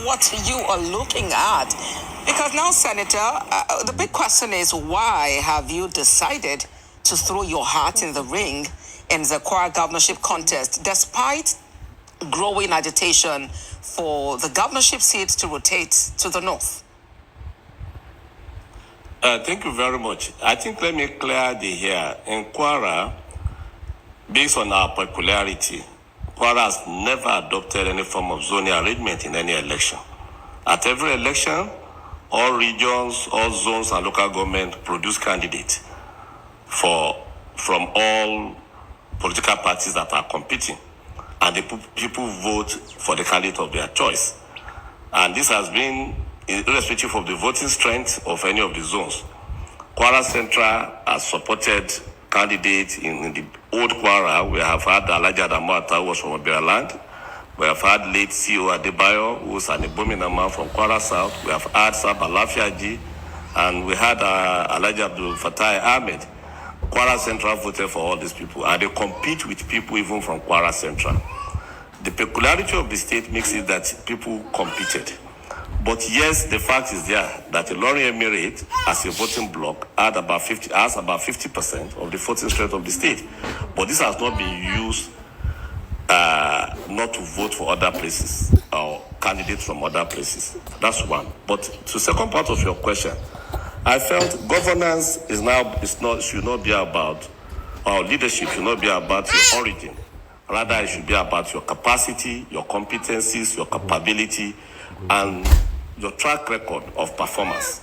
what you are looking at. Because now, Senator, the big question is, why have you decided to throw your hat in the ring in the Kwara governorship contest, despite growing agitation for the governorship seat to rotate to the north? Thank you very much. I think let me clear the here. In Kwara, based on our peculiarity, Kwara has never adopted any form of zoning arrangement in any election. At every election, all regions, all zones, and local government produce candidates from all political parties that are competing, and the people vote for the candidate of their choice. And this has been irrespective of the voting strength of any of the zones. Kwara Central has supported candidates in the old Kwara. We have had Alhaji Adamu, who was from Oberaland. We have had late CEO Adebayo, who is an Ebominama from Kwara South. We have had Sab Alafiaji, and we had Alhaji Abdul Fatai Ahmed. Kwara Central voted for all these people, and they compete with people even from Kwara Central. The peculiarity of the state makes it that people competed. But yes, the fact is there that the Ilorin Emirate, as a voting bloc, has about 50% of the voting strength of the state. But this has not been used not to vote for other places or candidates from other places. That's one. But to the second part of your question, I felt governance should not be about, or leadership should not be about your origin. Rather, it should be about your capacity, your competencies, your capability, and your track record of performance.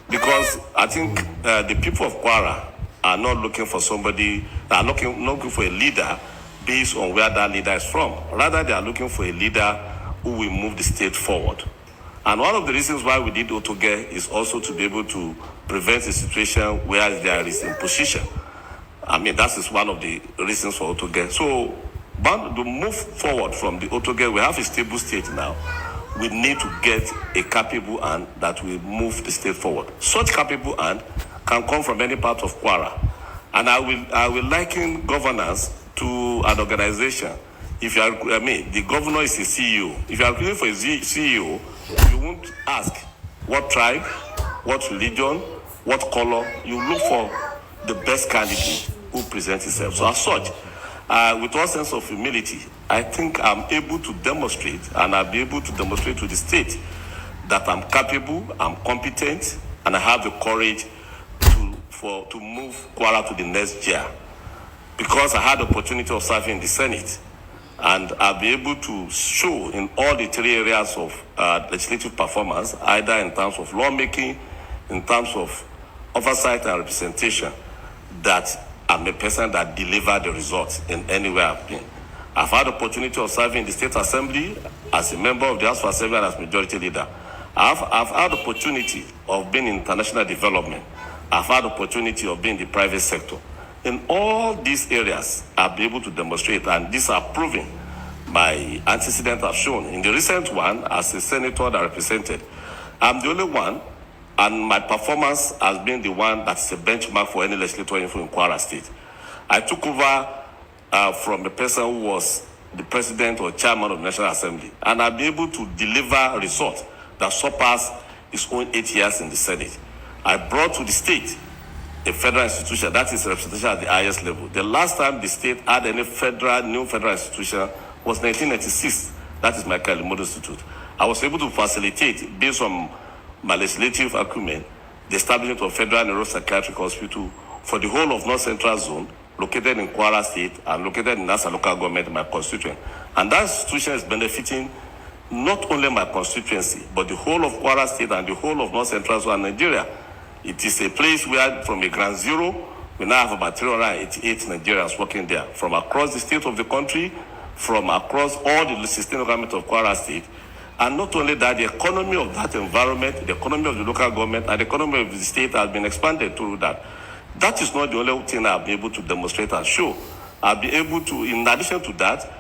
Because I think the people of Kwara are not looking for somebody, they are looking for a leader based on where that leader is from. Rather, they are looking for a leader who will move the state forward. And one of the reasons why we did Otoge is also to be able to prevent a situation where there is imposition. I mean, that is one of the reasons for Otoge. So, but to move forward from the Otoge, we have a stable state now. We need to get a capable hand that will move the state forward. Such capable hand can come from any part of Kwara. And I will liken governance to an organization. If you are, the governor is a CEO. If you are looking for a CEO, you won't ask what tribe, what religion, what color. You look for the best candidate who presents himself. So as such, with all sense of humility, I think I'm able to demonstrate, and I'll be able to demonstrate to the state that I'm capable, I'm competent, and I have the courage to move Kwara to the next year. Because I had the opportunity of serving in the Senate, and I'll be able to show in all the three areas of legislative performance, either in terms of lawmaking, in terms of oversight and representation, that I'm a person that delivered the results in anywhere I've been. I've had the opportunity of serving in the State Assembly as a member of the House of Assembly and as majority leader. I've had the opportunity of being in international development. I've had the opportunity of being in the private sector. In all these areas, I'll be able to demonstrate, and these are proven. My antecedents have shown. In the recent one, as a senator that represented, I'm the only one, and my performance has been the one that's a benchmark for any legislator in Kwara State. I took over from a person who was the president or chairman of the National Assembly, and I'll be able to deliver results that surpass his own 8 years in the Senate. I brought to the state a federal institution, that is representation at the highest level. The last time the state had any new federal institution was 1996. That is my Kalimodo Institute. I was able to facilitate, based on my legislative acumen, the establishment of Federal Neuropsychiatric Hospital for the whole of North Central Zone, located in Kwara State and located in Nasa local government, my constituent. And that institution is benefiting not only my constituency, but the whole of Kwara State and the whole of North Central Zone and Nigeria. It is a place where, from a ground zero, we now have about 388 Nigerians working there, from across the state of the country, from across all the 16 government of Kwara State. And not only that, the economy of that environment, the economy of the local government, and the economy of the state has been expanded through that. That is not the only thing I'll be able to demonstrate and show. I'll be able to, in addition to that,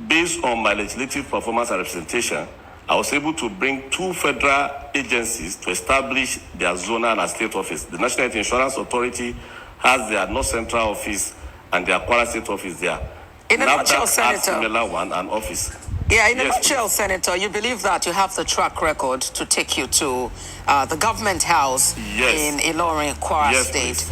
based on my legislative performance and representation, I was able to bring 2 federal agencies to establish their zonal and state office. The National Health Insurance Authority has their North Central office and their Kwara State office there. In a nutshell, Senator, similar one, an office. Yeah, in a Yes, nutshell, please. Senator, you believe that you have the track record to take you to the government house Yes. in Ilorin, Kwara Yes, State. please.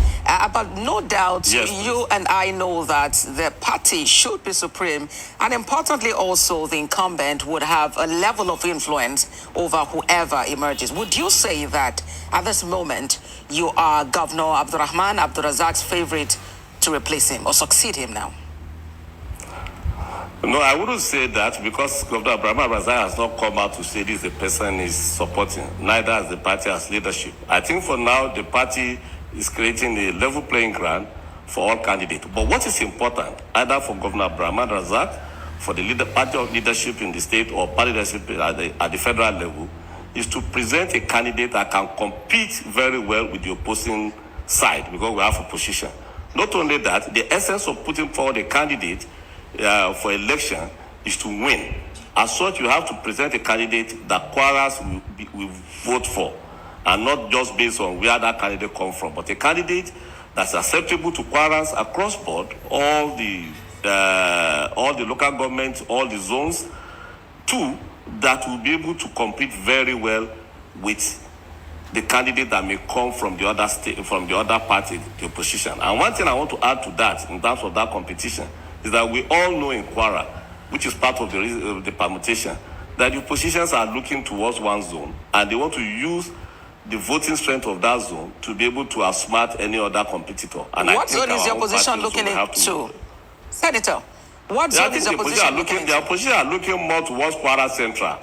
But no doubt, Yes, you please. and I know that the party should be supreme, and importantly, also the incumbent would have a level of influence over whoever emerges. Would you say that at this moment you are Governor Abdurrahman Abdurazak's favorite to replace him or succeed him now? No, I wouldn't say that because Governor Abraham Abrazai has not come out to say this the person is supporting, neither has the party as leadership. I think for now, the party is creating a level playing ground for all candidates. But what is important, either for Governor Abraham Razak, for the party of leadership in the state or party leadership at the federal level, is to present a candidate that can compete very well with the opposing side because we have opposition. Not only that, the essence of putting forward a candidate for election is to win. As such, you have to present a candidate that Kwaras will vote for, and not just based on where that candidate comes from, but a candidate that's acceptable to Kwaras across board, all the local governments, all the zones. Two, that will be able to compete very well with the candidate that may come from the other state, from the other party, the opposition. And one thing I want to add to that, in terms of that competition, is that we all know in Kwara, which is part of the permutation, that the oppositions are looking towards one zone, and they want to use the voting strength of that zone to be able to outsmart any other competitor. And what zone is the opposition looking into? Senator, what zone is the opposition looking into? The opposition are looking more towards Kwara Central.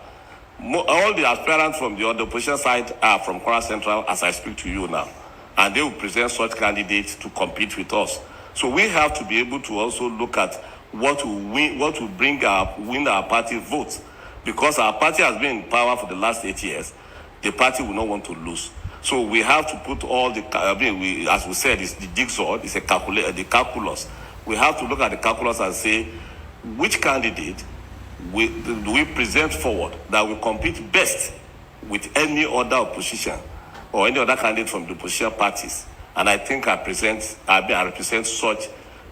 All the aspirants from the opposition side are from Kwara Central as I speak to you now. And they will present such candidates to compete with us. So we have to be able to also look at what will win, what will win our party votes. Because our party has been in power for the last 8 years, the party will not want to lose. So we have to put all the, as we said, it's the jigsaw, it's the calculus. We have to look at the calculus and say, which candidate do we present forward that will compete best with any other opposition or any other candidate from the opposition parties. And I think I represent such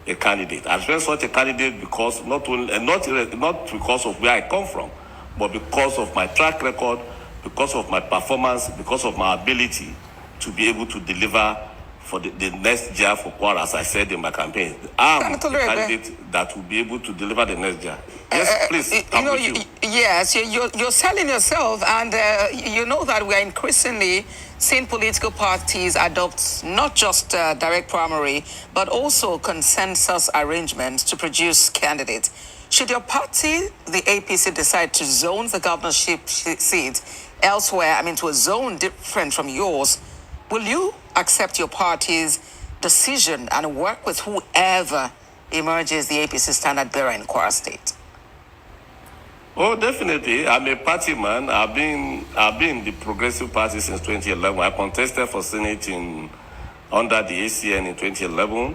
a candidate. I represent such a candidate because not because of where I come from, but because of my track record, because of my performance, because of my ability to be able to deliver for the next year for Kwara, as I said in my campaign. I'm a candidate that will be able to deliver the next year. Yes, please. Yes, you're selling yourself, and you know that we are increasingly seeing political parties adopt not just direct primary, but also consensus arrangements to produce candidates. Should your party, the APC, decide to zone the governorship seat elsewhere, to a zone different from yours, will you accept your party's decision and work with whoever emerges the APC standard bearer in Kwara State? Oh, definitely. I'm a party man. I've been in the Progressive Party since 2011. I contested for Senate under the ACN in 2011.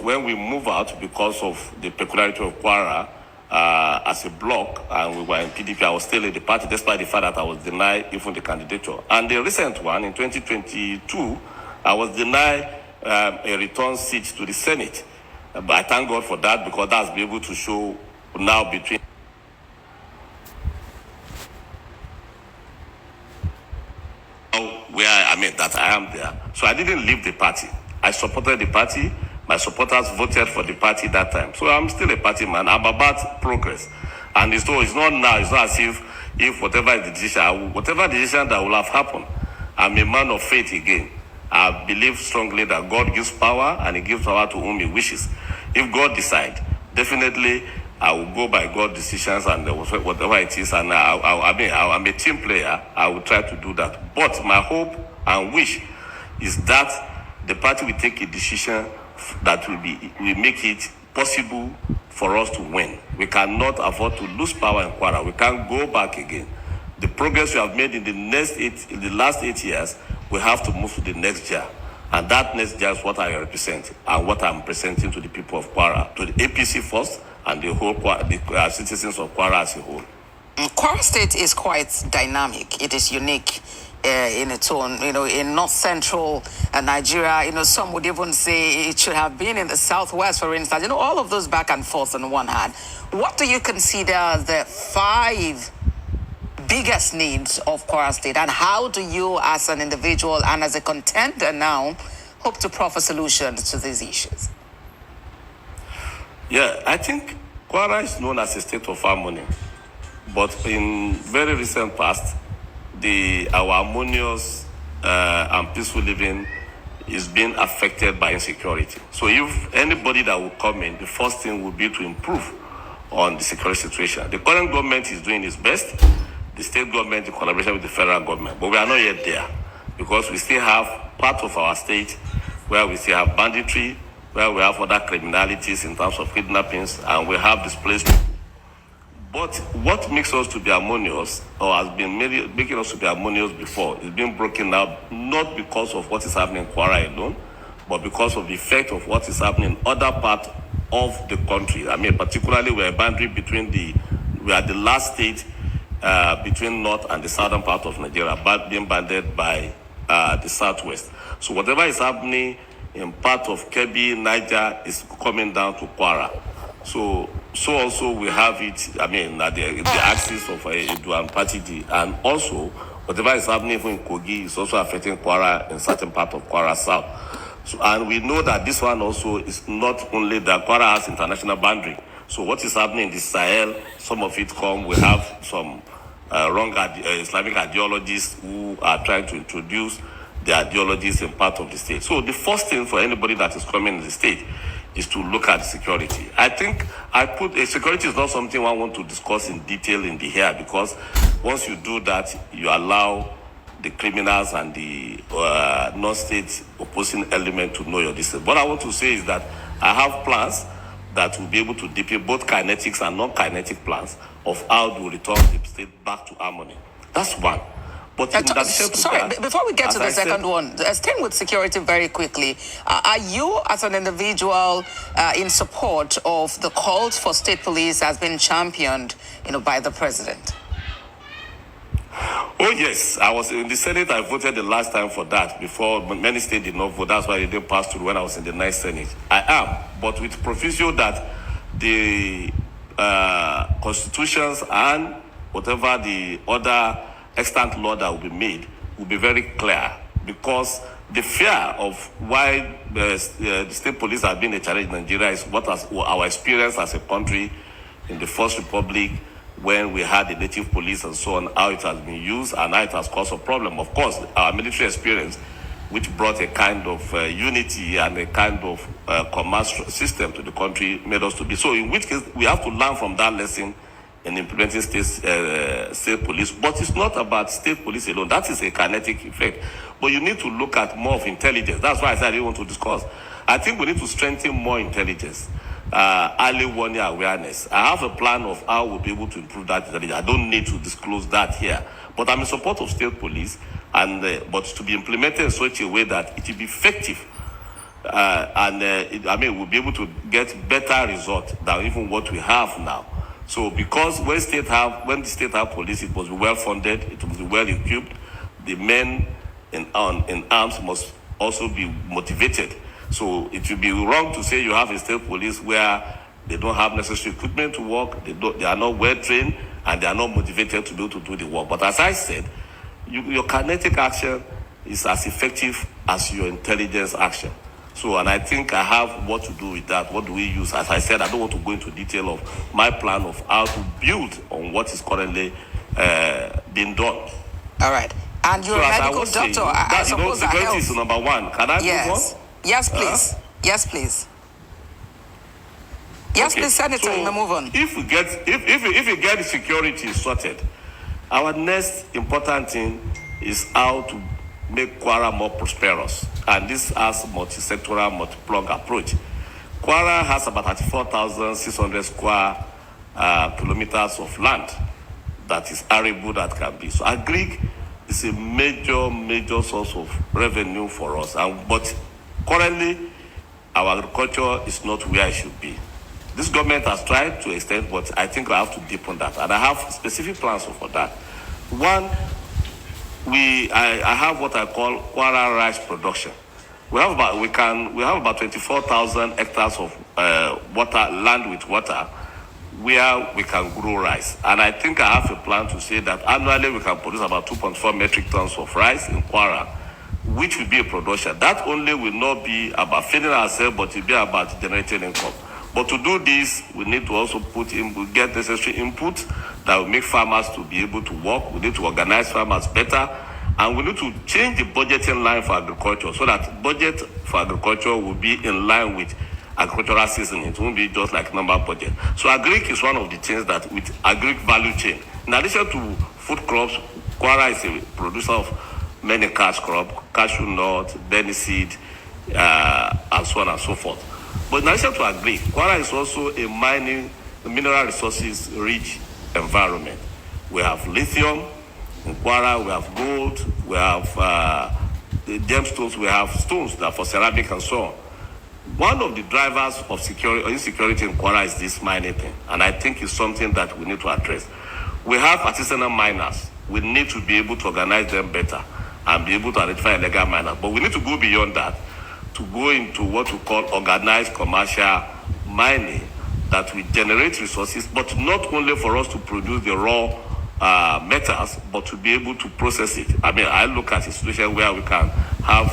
When we moved out because of the peculiarity of Kwara as a bloc, and we were in PDP, I was still in the party, despite the fact that I was denied even the candidature. And the recent one, in 2022, I was denied a return seat to the Senate. But I thank God for that, because that's been able to show now between that I am there. So I didn't leave the party. I supported the party. My supporters voted for the party that time. So I'm still a party man. I'm about progress. And it's not now. It's not as if whatever decision that will have happened, I'm a man of faith again. I believe strongly that God gives power, and He gives power to whom He wishes. If God decides, definitely I will go by God's decisions and whatever it is. And I'm a team player. I will try to do that. But my hope and wish is that the party will take a decision that will make it possible for us to win. We cannot afford to lose power in Kwara. We can't go back again. The progress we have made in the last 8 years, we have to move to the next year. And that next year is what I represent and what I'm presenting to the people of Kwara, to the APC first, and the whole citizens of Kwara as a whole. Kwara State is quite dynamic. It is unique in its own. In north central Nigeria, some would even say it should have been in the southwest, for instance. All of those back and forth on one hand. What do you consider the 5 biggest needs of Kwara State, and how do you, as an individual and as a contender now, hope to proffer solutions to these issues? Yeah, I think Kwara is known as a state of harmony. But in very recent past, our harmonious and peaceful living is being affected by insecurity. So if anybody that will come in, the first thing would be to improve on the security situation. The current government is doing its best. The state government in collaboration with the federal government. But we are not yet there because we still have part of our state where we still have banditry, where we have other criminalities in terms of kidnappings, and we have displaced people. But what makes us to be harmonious, or has been making us to be harmonious before, is being broken up not because of what is happening in Kwara alone, but because of the effect of what is happening in other parts of the country. I mean, particularly we are a boundary we are the last state between north and the southern part of Nigeria, but being bounded by the southwest. So whatever is happening in part of Kebbi, Niger, is coming down to Kwara. So also we have it, I mean, the axis of Edu and Patidi, and also whatever is happening in Kogi is also affecting Kwara in certain part of Kwara South. So, and we know that this one also is not only that Kwara has international boundary. So what is happening in the Sahel, some of it we have some wrong Islamic ideologists who are trying to introduce their ideologies in part of the state. So the first thing for anybody that is coming in the state is to look at security. I think security is not something I want to discuss in detail in the here, because once you do that, you allow the criminals and the non-state opposing element to know your distance. What I want to say is that I have plans that will be able to depict both kinetics and non-kinetic plans of how to return the state back to harmony. That's one. But before we get to the second one, staying with security very quickly, are you as an individual in support of the calls for state police has been championed, by the president? Oh yes, I was in the Senate. I voted the last time for that. Before, many states did not vote. That's why it didn't pass through when I was in the ninth Senate. I am, but with proviso that the constitutions and whatever the other extant law that will be made will be very clear, because the fear of why the state police have been a challenge in Nigeria is what our experience as a country in the First Republic, when we had the native police and so on, how it has been used and how it has caused a problem. Of course, our military experience, which brought a kind of unity and a kind of commerce system to the country, made us to be. So in which case, we have to learn from that lesson in implementing state police. But it's not about state police alone. That is a kinetic effect. But you need to look at more of intelligence. That's why I said I didn't want to discuss. I think we need to strengthen more intelligence, early warning awareness. I have a plan of how we'll be able to improve that intelligence. I don't need to disclose that here. But I'm in support of state police, but to be implemented in such a way that it will be effective. We'll be able to get better results than even what we have now. So because when the state have police, it must be well funded, it must be well equipped. The men in arms must also be motivated. So it would be wrong to say you have a state police where they don't have necessary equipment to work, they are not well trained, and they are not motivated to be able to do the work. But as I said, your kinetic action is as effective as your intelligence action. So, and I think I have what to do with that. What do we use? As I said, I don't want to go into detail of my plan of how to build on what is currently being done. All right. And you're a medical doctor. I suppose security is number one. Can I move on? Yes, please. Yes, please. Yes, okay. Please, Senator, you may move on. If we get security sorted, our next important thing is how to make Kwara more prosperous. And this has multi-sectoral, multi-pronged approach. Kwara has about 34,600 square kilometers of land that is arable that can be. So agric is a major source of revenue for us. But currently, our agriculture is not where it should be. This government has tried to extend, but I think I have to deepen that. And I have specific plans for that. One, I have what I call Kwara rice production. We have about 24,000 hectares of land with water where we can grow rice. And I think I have a plan to say that annually we can produce about 2.4 metric tons of rice in Kwara, which will be a production. That only will not be about feeding ourselves, but it will be about generating income. But to do this, we need to also get necessary input that will make farmers to be able to work. We need to organize farmers better. And we need to change the budgeting line for agriculture so that budget for agriculture will be in line with agricultural season. It won't be just like number budget. So agric is one of the things that with agric value chain. In addition to food crops, Kwara is a producer of many cash crops, cashew nut, berry seed, and so on and so forth. But in addition to agric, Kwara is also a mineral resources rich environment. We have lithium. In Kwara, we have gold, we have gemstones, we have stones that for ceramic and so on. One of the drivers of insecurity in Kwara is this mining thing, and I think it's something that we need to address. We have artisanal miners. We need to be able to organize them better and be able to identify illegal miners. But we need to go beyond that to go into what we call organized commercial mining that will generate resources, but not only for us to produce the raw metals, but to be able to process it. I mean, I look at a situation where we can have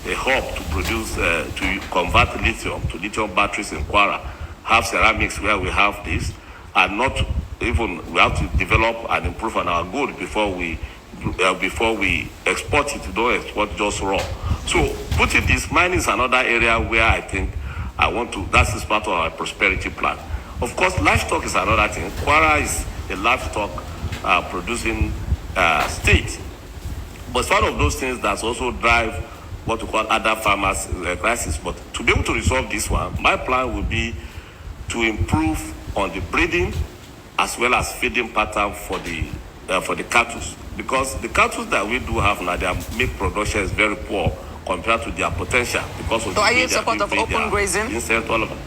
a hub to produce, to convert lithium to lithium batteries in Kwara, have ceramics where we have this, and not even, we have to develop and improve on our gold before we export it. Don't export just raw. So putting this, mining is another area where I think that is part of our prosperity plan. Of course, livestock is another thing. Kwara is a livestock producing state. But it's one of those things that also drive what we call other farmers' crisis. But to be able to resolve this one, my plan will be to improve on the breeding as well as feeding pattern for the cattle. Because the cattle that we do have now, their milk production is very poor compared to their potential. Because of so are you in support of open grazing? All of it.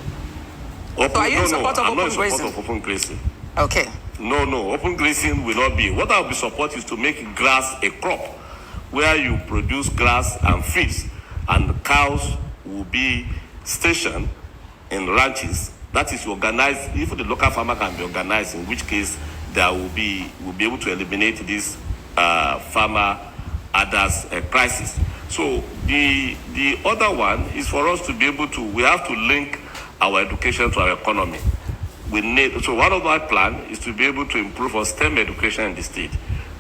So are you in support of I'm not in open support grazing? of open grazing. Okay. No, open grazing will not be. What I will be support is to make grass a crop, where you produce grass and feeds, and cows will be stationed in ranches. That is organized. If the local farmer can be organized, in which case we'll be able to eliminate this farmer others crisis. So the other one is for us to be able to. We have to link our education to our economy. So one of my plan is to be able to improve on STEM education in the state.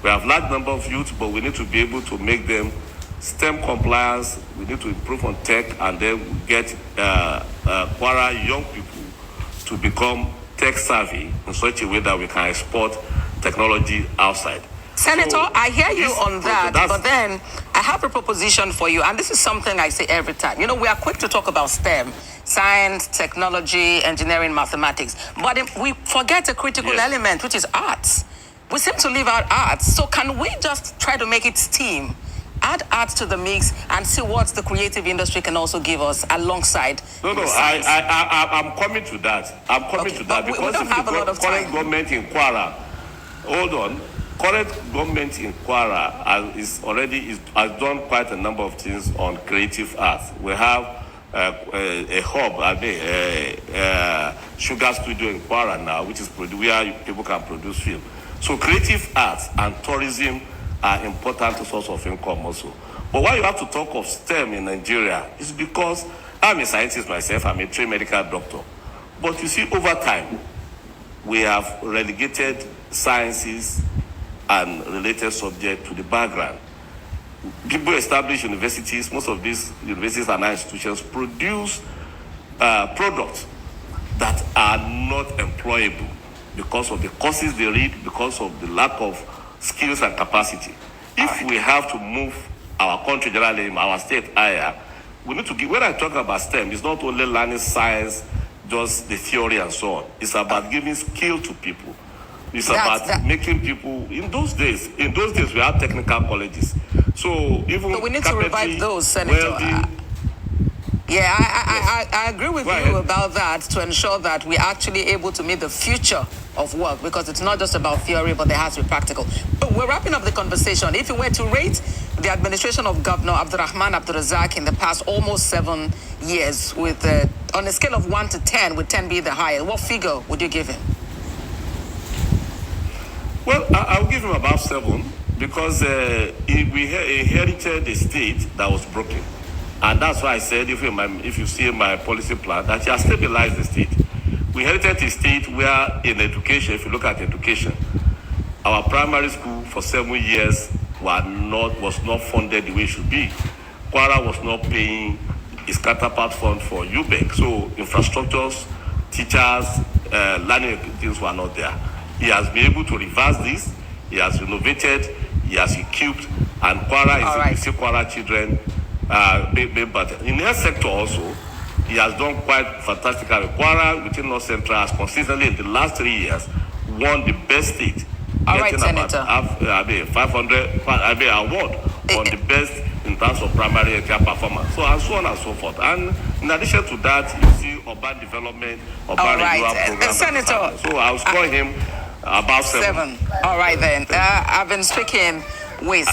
We have large number of youth, but we need to be able to make them STEM compliance. We need to improve on tech, and then get Kwara young people to become tech savvy in such a way that we can export technology outside. Senator, So I hear you this- on that, that's- but then I have a proposition for you, and this is something I say every time. You know, we are quick to talk about STEM, science, technology, engineering, mathematics, but we forget a critical Yes. element, which is arts. We seem to leave out arts. So can we just try to make it STEAM, add arts to the mix, and see what the creative industry can also give us alongside? No, the science? I'm coming to that. I'm coming Okay, to that but we because don't if have a the lot of current time. government in Kwara, hold on, current government in Kwara has done quite a number of things on creative arts. We have a hub, sugar studio in Kwara now, which is where people can produce film. So creative arts and tourism are important source of income also. But why you have to talk of STEM in Nigeria is because I'm a scientist myself, I'm a trained medical doctor. But you see, over time, we have relegated sciences and related subjects to the background. People establish universities. Most of these universities and institutions produce products that are not employable because of the courses they read, because of the lack of skills and capacity. If we have to move our country, generally our state higher, we need to give. When I talk about STEM, it's not only learning science, just the theory and so on. It's about giving skill to people. It's about making people. In those days, we had technical colleges. So even So we need to revive those, Senator. Yeah, I agree with you about that, to ensure that we're actually able to meet the future of work, because it's not just about theory, but it has to be practical. But we're wrapping up the conversation. If you were to rate the administration of Governor Abdurrahman Abdurrazak in the past almost 7 years, with on a scale of 1 to 10, with 10 being the highest, what figure would you give him? Well, I'll give him about 7, because we inherited a state that was broken. And that's why I said, if you see my policy plan, that he has stabilized the state. We inherited a state where in education, if you look at education, our primary school for 7 years was not funded the way it should be. Kwara was not paying its counterpart fund for UBEC. So infrastructures, teachers, learning things were not there. He has been able to reverse this. He has renovated, he has equipped, and Kwara is right. You see Kwara children but in the health sector also, he has done quite fantastically. Kwara within North Central has consistently in the last 3 years won the best state. All right, Senator. 500 award on the best in terms of primary health care performance. So and so on and so forth. And in addition to that, you see urban development, urban renewal programs. Senator. So I'll score him about 7. All right then. I've been speaking with